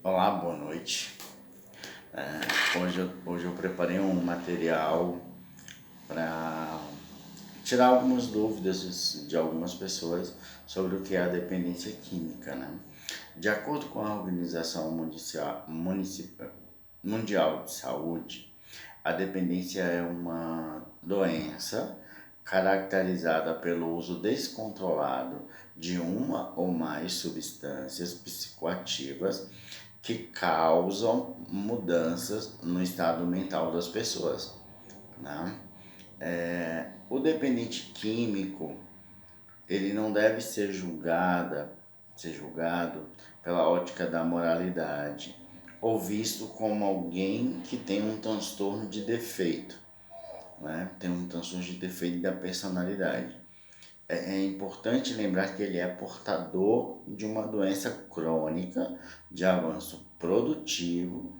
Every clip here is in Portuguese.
Olá, boa noite. Hoje eu preparei um material para tirar algumas dúvidas de algumas pessoas sobre o que é a dependência química, né? De acordo com a Organização Mundial de Saúde, a dependência é uma doença caracterizada pelo uso descontrolado de uma ou mais substâncias psicoativas que causam mudanças no estado mental das pessoas, né? O dependente químico, ele não deve ser julgado pela ótica da moralidade ou visto como alguém que tem um transtorno de defeito, né? Tem um transtorno de defeito da personalidade. É importante lembrar que ele é portador de uma doença crônica de avanço produtivo,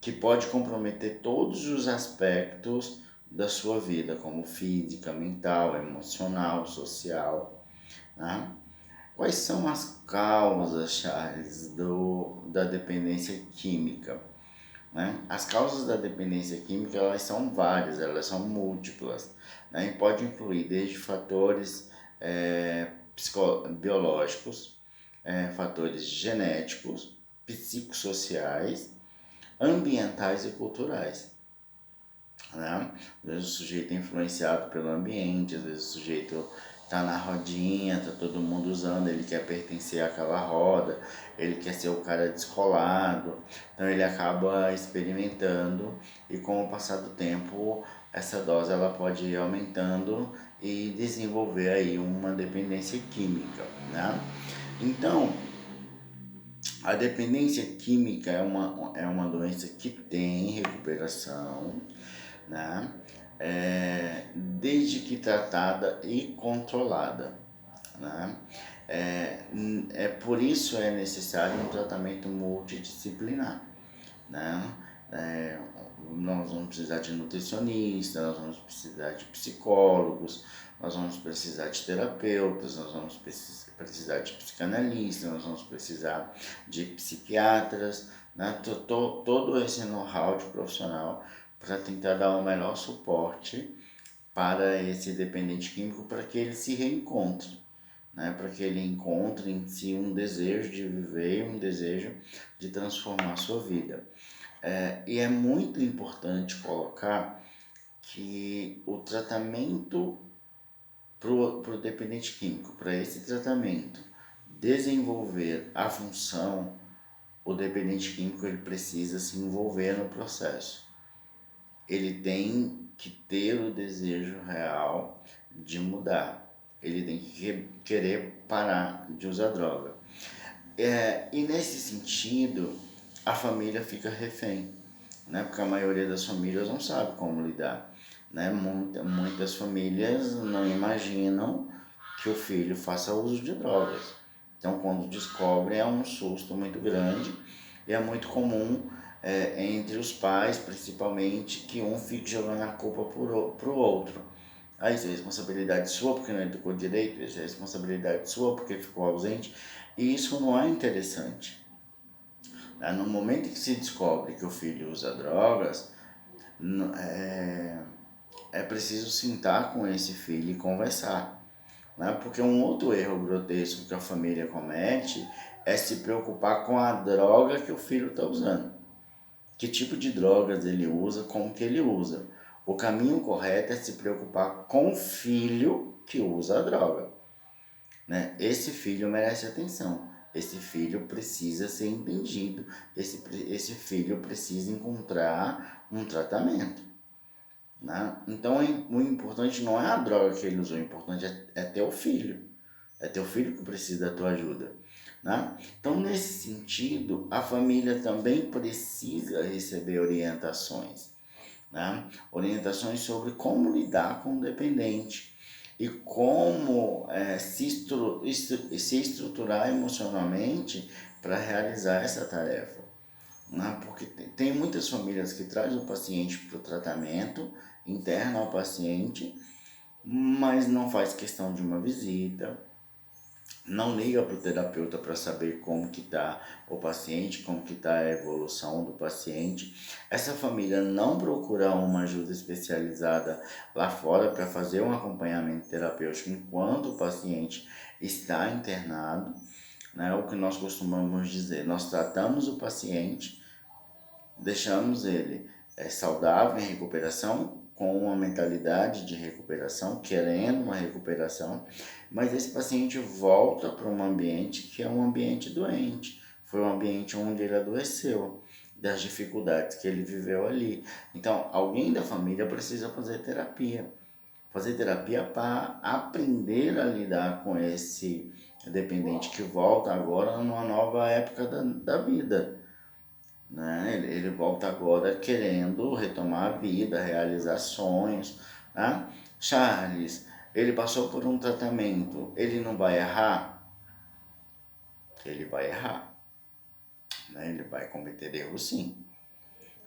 que pode comprometer todos os aspectos da sua vida, como física, mental, emocional, social, né? Quais são as causas, Charles, da dependência química? Né? As causas da dependência química, elas são várias, elas são múltiplas, né? E pode incluir desde fatores biológicos, fatores genéticos, psicossociais, ambientais e culturais, né? Às vezes o sujeito é influenciado pelo ambiente, às vezes o sujeito tá na rodinha, tá todo mundo usando, ele quer pertencer àquela roda, ele quer ser o cara descolado, então ele acaba experimentando e com o passar do tempo essa dose ela pode ir aumentando e desenvolver aí uma dependência química, né? Então, a dependência química é uma doença que tem recuperação, né? Desde que tratada e controlada, né? Por isso é necessário um tratamento multidisciplinar, né? É, Nós vamos precisar de nutricionistas, nós vamos precisar de psicólogos, nós vamos precisar de terapeutas, nós vamos precisar de psicanalistas, nós vamos precisar de psiquiatras, né? Todo esse know-how de profissional para tentar dar o melhor suporte para esse dependente químico para que ele se reencontre, né? Para que ele encontre em si um desejo de viver, um desejo de transformar a sua vida. E é muito importante colocar que o tratamento para o dependente químico, para esse tratamento desenvolver a função, o dependente químico ele precisa se envolver no processo. Ele tem que ter o desejo real de mudar. Ele tem que querer parar de usar droga. E nesse sentido, a família fica refém, né? Porque a maioria das famílias não sabe como lidar, né? Muitas famílias não imaginam que o filho faça uso de drogas. Então, quando descobre, é um susto muito grande e é muito comum entre os pais, principalmente, que um fique jogando a culpa pro outro. Isso é responsabilidade sua porque não educou direito, isso é responsabilidade sua porque ficou ausente. E isso não é interessante. No momento que se descobre que o filho usa drogas, é preciso sentar com esse filho e conversar, né? Porque um outro erro grotesco que a família comete é se preocupar com a droga que o filho está usando. Que tipo de drogas ele usa, como que ele usa. O caminho correto é se preocupar com o filho que usa a droga, né? Esse filho merece atenção, esse filho precisa ser entendido, esse filho precisa encontrar um tratamento, né? Então o importante não é a droga que ele usou, o importante é ter o filho, é teu filho que precisa da tua ajuda, né? Então nesse sentido a família também precisa receber orientações, né? Orientações sobre como lidar com o dependente e como se estruturar emocionalmente para realizar essa tarefa, né? Porque tem muitas famílias que trazem o paciente para o tratamento, interna ao paciente, mas não faz questão de uma visita, não liga para o terapeuta para saber como que está o paciente, como que está a evolução do paciente. Essa família não procura uma ajuda especializada lá fora para fazer um acompanhamento terapêutico enquanto o paciente está internado, né? O que nós costumamos dizer, nós tratamos o paciente, deixamos ele saudável em recuperação, com uma mentalidade de recuperação, querendo uma recuperação, mas esse paciente volta para um ambiente que é um ambiente doente, foi um ambiente onde ele adoeceu, das dificuldades que ele viveu ali. Então, alguém da família precisa fazer terapia para aprender a lidar com esse dependente que volta agora numa nova época da vida, né? Ele volta agora querendo retomar a vida, realizar sonhos, né? Charles, ele passou por um tratamento, ele não vai errar? Ele vai errar, né? Ele vai cometer erros sim,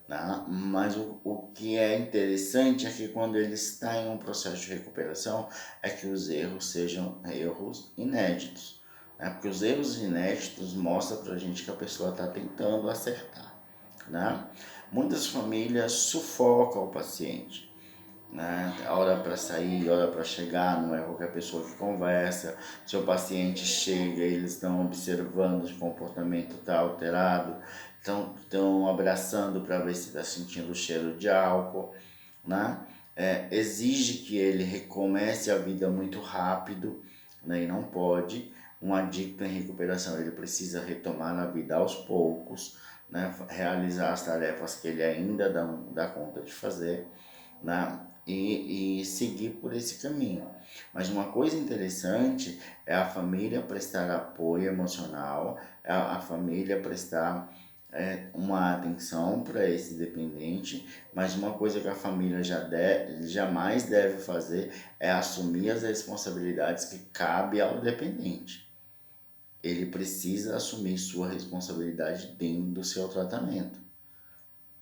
né? Mas o que é interessante é que quando ele está em um processo de recuperação, é que os erros sejam erros inéditos, né? Porque os erros inéditos mostram pra gente que a pessoa está tentando acertar, né? Muitas famílias sufocam o paciente, né? Hora para sair, hora para chegar, não é qualquer pessoa que conversa. Se o paciente chega, eles estão observando se o comportamento está alterado, estão abraçando para ver se está sentindo o cheiro de álcool, né? Exige que ele recomece a vida muito rápido, né? E não pode. Um adicto em recuperação, ele precisa retomar a vida aos poucos, né? Realizar as tarefas que ele ainda dá conta de fazer, né? E seguir por esse caminho. Mas uma coisa interessante é a família prestar apoio emocional, a família prestar uma atenção para esse dependente, mas uma coisa que a família jamais deve fazer é assumir as responsabilidades que cabe ao dependente. Ele precisa assumir sua responsabilidade dentro do seu tratamento,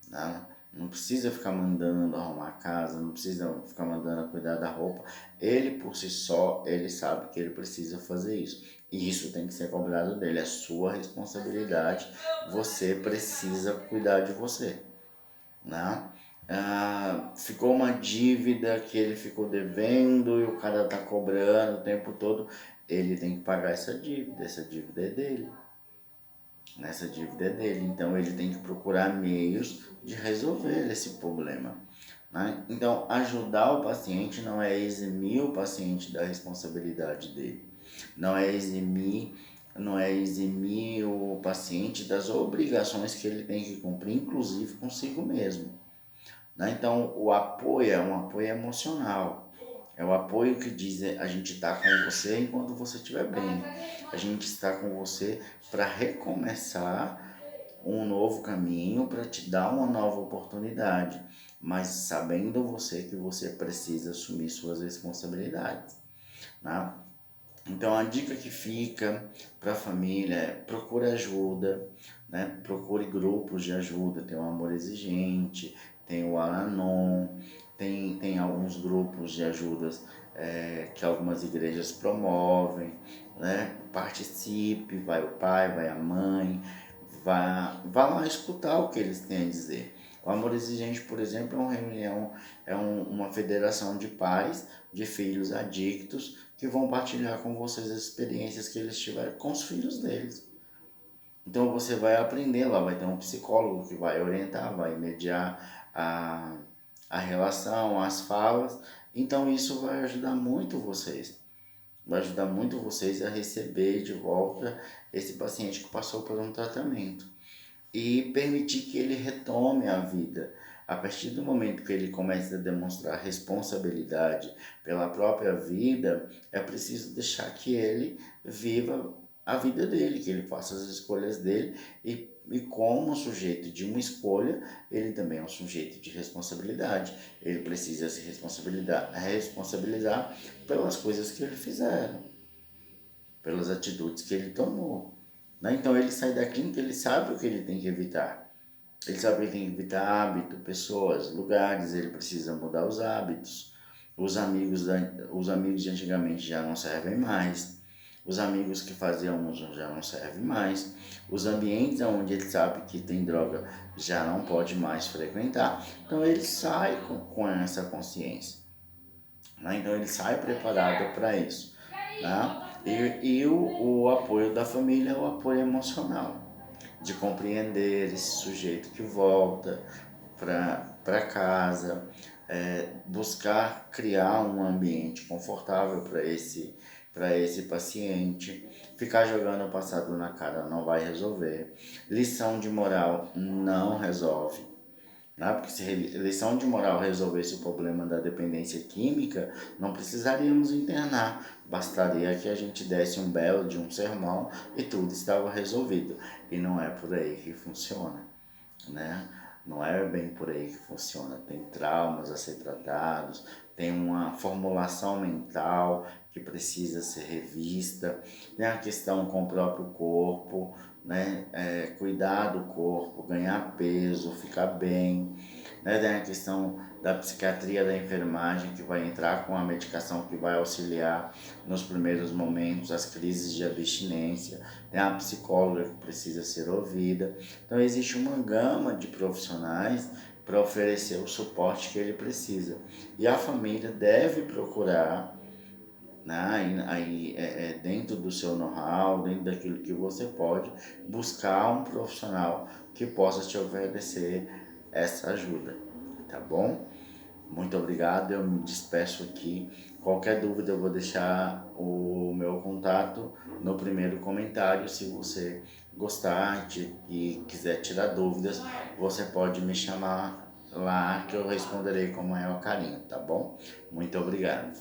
né? Não precisa ficar mandando arrumar a casa, não precisa ficar mandando cuidar da roupa. Ele por si só, ele sabe que ele precisa fazer isso. E isso tem que ser cobrado dele, é sua responsabilidade. Você precisa cuidar de você, né? Ficou uma dívida que ele ficou devendo e o cara tá cobrando o tempo todo. Ele tem que pagar essa dívida é dele. Nessa dívida é dele, então ele tem que procurar meios de resolver esse problema, né? Então, ajudar o paciente não é eximir o paciente da responsabilidade dele, não é eximir o paciente das obrigações que ele tem que cumprir, inclusive consigo mesmo, né? Então, o apoio é um apoio emocional. É o apoio que diz, a gente está com você enquanto você estiver bem. A gente está com você para recomeçar um novo caminho, para te dar uma nova oportunidade, mas sabendo você que você precisa assumir suas responsabilidades, né? Então a dica que fica para a família é procure ajuda, né? Procure grupos de ajuda, tem o Amor Exigente, tem o Al-Anon, tem alguns grupos de ajudas que algumas igrejas promovem, né? Participe, vai o pai, vai a mãe, vá lá escutar o que eles têm a dizer. O Amor Exigente, por exemplo, é uma reunião, uma federação de pais de filhos adictos que vão partilhar com vocês as experiências que eles tiveram com os filhos deles. Então você vai aprender lá, vai ter um psicólogo que vai orientar, vai mediar a relação, as falas. Então isso vai ajudar muito vocês. Vai ajudar muito vocês a receber de volta esse paciente que passou por um tratamento. E permitir que ele retome a vida. A partir do momento que ele começa a demonstrar responsabilidade pela própria vida, é preciso deixar que ele viva a vida dele, que ele faça as escolhas dele e como sujeito de uma escolha, ele também é um sujeito de responsabilidade. Ele precisa se responsabilizar pelas coisas que ele fizeram, pelas atitudes que ele tomou, né? Então ele sai da clínica, ele sabe o que ele tem que evitar. Ele sabe que ele tem que evitar hábito, pessoas, lugares, ele precisa mudar os hábitos. Os amigos de antigamente já não servem mais. os amigos que faziam uso já não servem mais, os ambientes onde ele sabe que tem droga já não pode mais frequentar. Então ele sai com essa consciência, né? Então ele sai preparado para isso, né? E o apoio da família é o apoio emocional, de compreender esse sujeito que volta para casa, buscar criar um ambiente confortável para esse paciente. Ficar jogando o passado na cara não vai resolver. Lição de moral não resolve, né? Porque se lição de moral resolvesse o problema da dependência química, não precisaríamos internar. Bastaria que a gente desse um belo de um sermão e tudo estava resolvido. E não é por aí que funciona, né? Não é bem por aí que funciona. Tem traumas a ser tratados, tem uma formulação mental que precisa ser revista, tem a questão com o próprio corpo, né? Cuidar do corpo, ganhar peso, ficar bem, né? Tem a questão da psiquiatria da enfermagem, que vai entrar com a medicação que vai auxiliar nos primeiros momentos as crises de abstinência, tem a psicóloga que precisa ser ouvida. Então existe uma gama de profissionais para oferecer o suporte que ele precisa. E a família deve procurar, né, dentro do seu know-how, dentro daquilo que você pode, buscar um profissional que possa te oferecer essa ajuda, tá bom? Muito obrigado, eu me despeço aqui. Qualquer dúvida eu vou deixar o meu contato no primeiro comentário. Se você gostar e quiser tirar dúvidas, você pode me chamar lá que eu responderei com o maior carinho, tá bom? Muito obrigado.